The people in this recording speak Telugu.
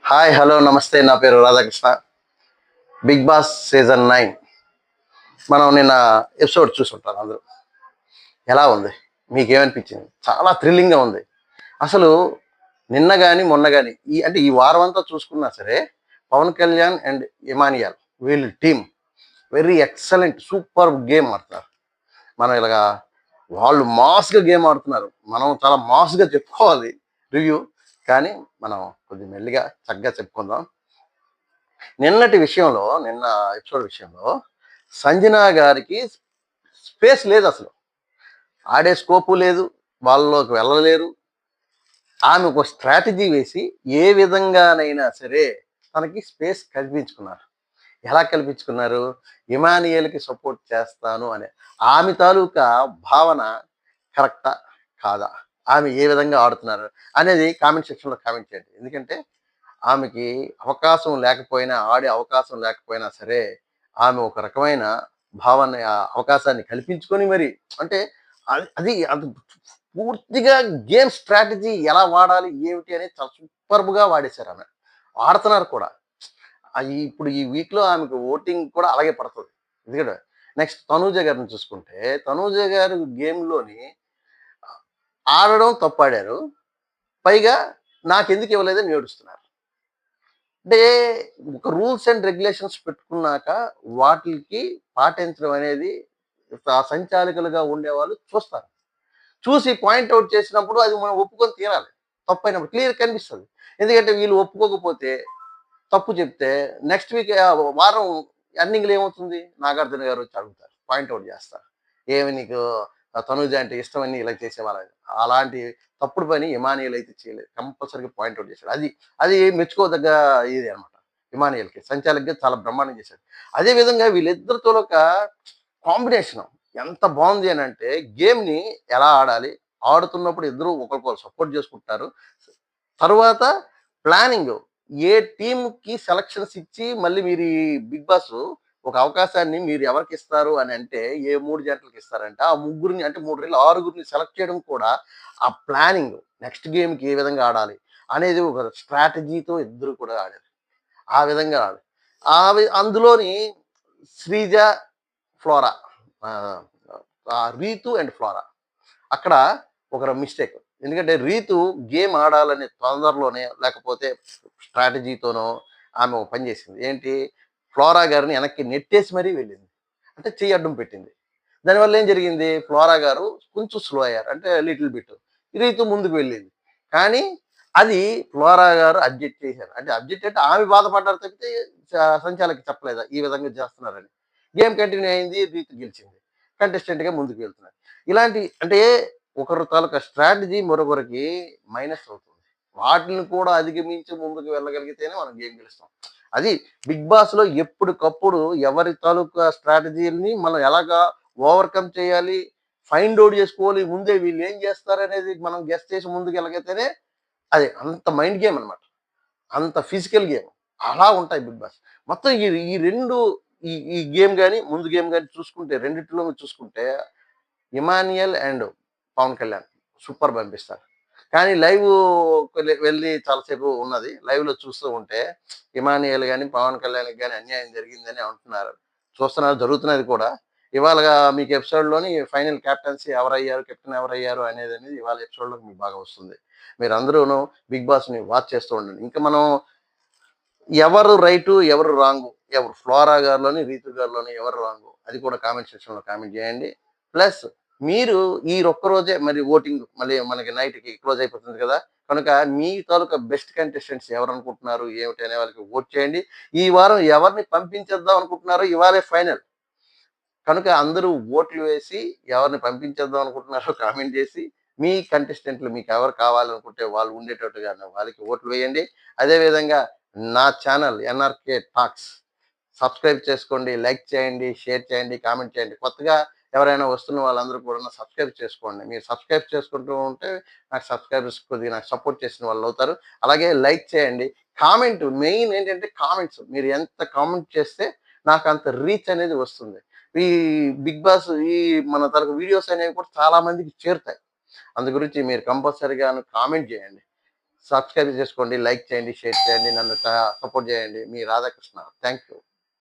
హాయ్ హలో నమస్తే నా పేరు రాధాకృష్ణ. బిగ్ బాస్ సీజన్ 9 మనం నిన్న ఎపిసోడ్ చూసుంటారు అందరూ. ఎలా ఉంది? మీకేమనిపించింది? చాలా థ్రిల్లింగ్గా ఉంది. అసలు నిన్న కానీ మొన్న కానీ ఈ వారం అంతా చూసుకున్నా సరే, పవన్ కళ్యాణ్ అండ్ ఇమానియాల్ వీళ్ళ team very excellent super game ఆడుతున్నారు. మనం ఇలాగా వాళ్ళు మాస్గా గేమ్ ఆడుతున్నారు, మనం చాలా మాస్గా చెప్పుకోవాలి రివ్యూ. కానీ మనం కొద్ది మెల్లిగా చక్కగా చెప్పుకుందాం. నిన్న ఎపిసోడ్ విషయంలో సంజన గారికి స్పేస్ లేదు, అసలు ఆడే స్కోపు లేదు, వాళ్ళలోకి వెళ్ళలేరు. ఆమె ఒక స్ట్రాటజీ వేసి ఏ విధంగానైనా సరే తనకి స్పేస్ కల్పించుకున్నారు. ఎలా కల్పించుకున్నారు? ఇమానియల్కి సపోర్ట్ చేస్తాను అనే ఆమె తాలూకా భావన కరెక్టా కాదా, ఆమె ఏ విధంగా ఆడుతున్నారు అనేది కామెంట్ సెక్షన్లో కామెంట్ చేయండి. ఎందుకంటే ఆమెకి అవకాశం లేకపోయినా, ఆడే అవకాశం లేకపోయినా సరే, ఆమె ఒక రకమైన భావన అవకాశాన్ని కల్పించుకొని మరి అంటే అది పూర్తిగా గేమ్ స్ట్రాటజీ ఎలా వాడాలి, ఏమిటి అనేది చాలా సూపర్బ్‌గా వాడేశారు ఆమె. ఆడుతున్నారు కూడా. ఇప్పుడు ఈ వీక్‌లో ఆమెకు ఓటింగ్ కూడా అలాగే పడతది. ఎందుకంటే నెక్స్ట్ తనూజ గారిని చూసుకుంటే, తనూజ గారు గేమ్‌లోని ఆడడం తప్పాడారు. పైగా నాకెందుకు ఇవ్వలేదని ఏడుస్తున్నారు. అంటే ఒక రూల్స్ అండ్ రెగ్యులేషన్స్ పెట్టుకున్నాక వాటికి పాటించడం అనేది సంచాలకులుగా ఉండేవాళ్ళు చూస్తారు. చూసి పాయింట్ అవుట్ చేసినప్పుడు అది మనం ఒప్పుకొని తీరాలి. తప్పైనప్పుడు క్లియర్ కనిపిస్తుంది. ఎందుకంటే వీళ్ళు ఒప్పుకోకపోతే, తప్పు చెప్తే నెక్స్ట్ వీక్ వారం ఎండింగ్‌లో ఏమవుతుంది? నాగార్జున గారు వచ్చి అడుగుతారు. పాయింట్ అవుట్ చేస్తారు. "ఏమి నీకు తనూజ అంటే ఇష్టమని ఇలా చేసేవాళ్ళని." అలాంటి తప్పుడు పని ఇమానియల్ అయితే చేయలేదు. కంపల్సరీగా పాయింట్ అవుట్ చేశాడు. అది మెచ్చుకోదగ్గ ఇది అన్నమాట. ఇమానియల్‌కి సంచాలకుగా చాలా బ్రహ్మాండంగా చేశాడు. అదే విధంగా వీళ్ళిద్దరితో ఒక కాంబినేషన్ ఎంత బావుంది అనంటే, గేమ్‌ని ఎలా ఆడాలి? ఆడుతున్నప్పుడు ఇద్దరు ఒకరికొకరు సపోర్ట్ చేసుకుంటారు. తరువాత ప్లానింగ్ ఏ టీమ్‌కి సెలక్షన్స్ ఇచ్చి మళ్ళీ మీరు ఈ బిగ్ బాస్ ఒక అవకాశాన్ని మీరు ఎవరికిస్తారు అని అంటే, ఏ 3 జంటలకి ఇస్తారంటే, ఆ ముగ్గురిని అంటే 3 రెళ్ళు ఆరుగురిని సెలెక్ట్ చేయడం కూడా ఆ ప్లానింగ్ నెక్స్ట్ గేమ్‌కి ఏ విధంగా ఆడాలి అనేది ఒక స్ట్రాటజీతో ఇద్దరు కూడా ఆడారు. ఆ విధంగా ఆడారు. అందులోని శ్రీజ, ఫ్లోరా, ఆహ్, రీతు అండ్ ఫ్లోరా అక్కడ ఒక మిస్టేక్. ఎందుకంటే రీతు గేమ్ ఆడాలనే తొందరలోనే లేకపోతే స్ట్రాటజీతోనో ఆమె ఒక పని చేసింది. ఏంటి? ఫ్లోరా గారిని వెనక్కి నెట్టేసి మరీ వెళ్ళింది. అంటే చెయ్యి అడ్డం పెట్టింది. దానివల్ల ఏం జరిగింది? ఫ్లోరా గారు కొంచెం స్లో అయ్యారు. అంటే లిటిల్ బిట్. రీతు ముందుకు వెళ్ళింది. కానీ అది ఫ్లోరా గారు అబ్జెక్ట్ చేశారు. అంటే అబ్జెక్ట్ అంటే ఆమె బాధపడ్డారు తప్పితే సంచాలకులకు చెప్పలేదు ఈ విధంగా చేస్తున్నారని. గేమ్ కంటిన్యూ అయింది. రీతు గెలిచింది. కంటెస్టెంట్‌గా ముందుకు వెళ్తున్నారు. ఇలాంటి అంటే ఒకరి తాలూకా స్ట్రాటజీ మరొకరికి మైనస్ అవుతుంది. వాటిని కూడా అధిగమించి ముందుకు వెళ్ళగలిగితేనే మనం గేమ్ గెలుస్తాం. అది బిగ్ బాస్‌లో ఎప్పటికప్పుడు ఎవరి తాలూకా స్ట్రాటజీలని మనం ఎలాగా ఓవర్‌కమ్ చేయాలి, ఫైండ్ ఔట్ చేసుకోవాలి. ముందే వీళ్ళు ఏం చేస్తారనేది మనం గెస్ చేసి ముందుకెళ్ళగలిగితేనే అది అంత మైండ్ గేమ్ అనమాట. అంత ఫిజికల్ గేమ్. అలా ఉంటాయి బిగ్ బాస్. మొత్తం ఈ 2 ఈ గేమ్ గాని, ముందు గేమ్ గాని చూసుకుంటే రెండిట్లోను చూసుకుంటే Emmanuel and Pawan Kalyan superb అనిపిస్తారు. కానీ లైవ్ వెళ్ళి చాలా సేపు ఉన్నది. లైవ్‌లో చూస్తూ ఉంటే ఇమానియల్ గాని, పవన్ కళ్యాణ్‌కి గాని అన్యాయం జరిగిందని అంటున్నారు. చూస్తున్నారు, జరుగుతున్నది కూడా. ఇవాళ మీకు ఎపిసోడ్‌లోని ఫైనల్ కెప్టెన్సీ ఎవరయ్యారు, కెప్టెన్ ఎవరయ్యారు అనేదనేది ఇవాళ ఎపిసోడ్‌లో మీకు బాగా వస్తుంది. మీరందరూను బిగ్ బాస్‌ని వాచ్ చేస్తూ ఉండండి. ఇంకా మనం ఎవరు రైటు, ఎవరు రాంగు, ఎవరు ఫ్లోరా గారిలోని, రీతు గారిలోని ఎవరు రాంగు అది కూడా కామెంట్ సెక్షన్‌లో కామెంట్ చేయండి. ప్లస్ మీరు ఈ ఒక్క రోజే మరి ఓటింగ్ మళ్ళీ మనకి నైట్‌కి క్లోజ్ అయిపోతుంది కదా! కనుక మీ తాలూకా బెస్ట్ కంటెస్టెంట్స్ ఎవరనుకుంటున్నారు, ఏమిటి అనే వాళ్ళకి ఓట్ చేయండి. ఈ వారం ఎవరిని పంపించేద్దాం అనుకుంటున్నారో ఇవాళే ఫైనల్. కనుక అందరూ ఓట్లు వేసి ఎవరిని పంపించేద్దాం అనుకుంటున్నారో కామెంట్ చేసి, మీ కంటెస్టెంట్లు మీకెవరు కావాలనుకుంటే వాళ్ళు ఉండేటట్టుగా వాళ్ళకి ఓట్లు వేయండి. అదే విధంగా నా ఛానల్ ఎన్ఆర్‌కే టాక్స్ సబ్స్క్రైబ్ చేసుకోండి, లైక్ చేయండి, షేర్ చేయండి, కామెంట్ చేయండి. కొత్తగా ఎవరైనా వస్తున్న వాళ్ళందరూ కూడా సబ్స్క్రైబ్ చేసుకోండి. మీరు సబ్స్క్రైబ్ చేసుకుంటూ ఉంటే నాకు సబ్స్క్రైబర్స్ కొద్దిగా నాకు సపోర్ట్ చేసిన వాళ్ళవుతారు. అలాగే లైక్ చేయండి. కామెంట్ మెయిన్ ఏంటంటే కామెంట్స్. మీరు ఎంత కామెంట్ చేస్తే నాకు అంత రీచ్ అనేది వస్తుంది. ఈ బిగ్ బాస్ మన తరపు వీడియోస్ అనేవి కూడా చాలా మందికి చేరుతాయి. అందు గురించి మీరు కంపల్సరీగాను కామెంట్ చేయండి. సబ్స్క్రైబ్ చేసుకోండి, లైక్ చేయండి, షేర్ చేయండి, నన్ను సపోర్ట్ చేయండి. మీ రాధాకృష్ణ. Thank you.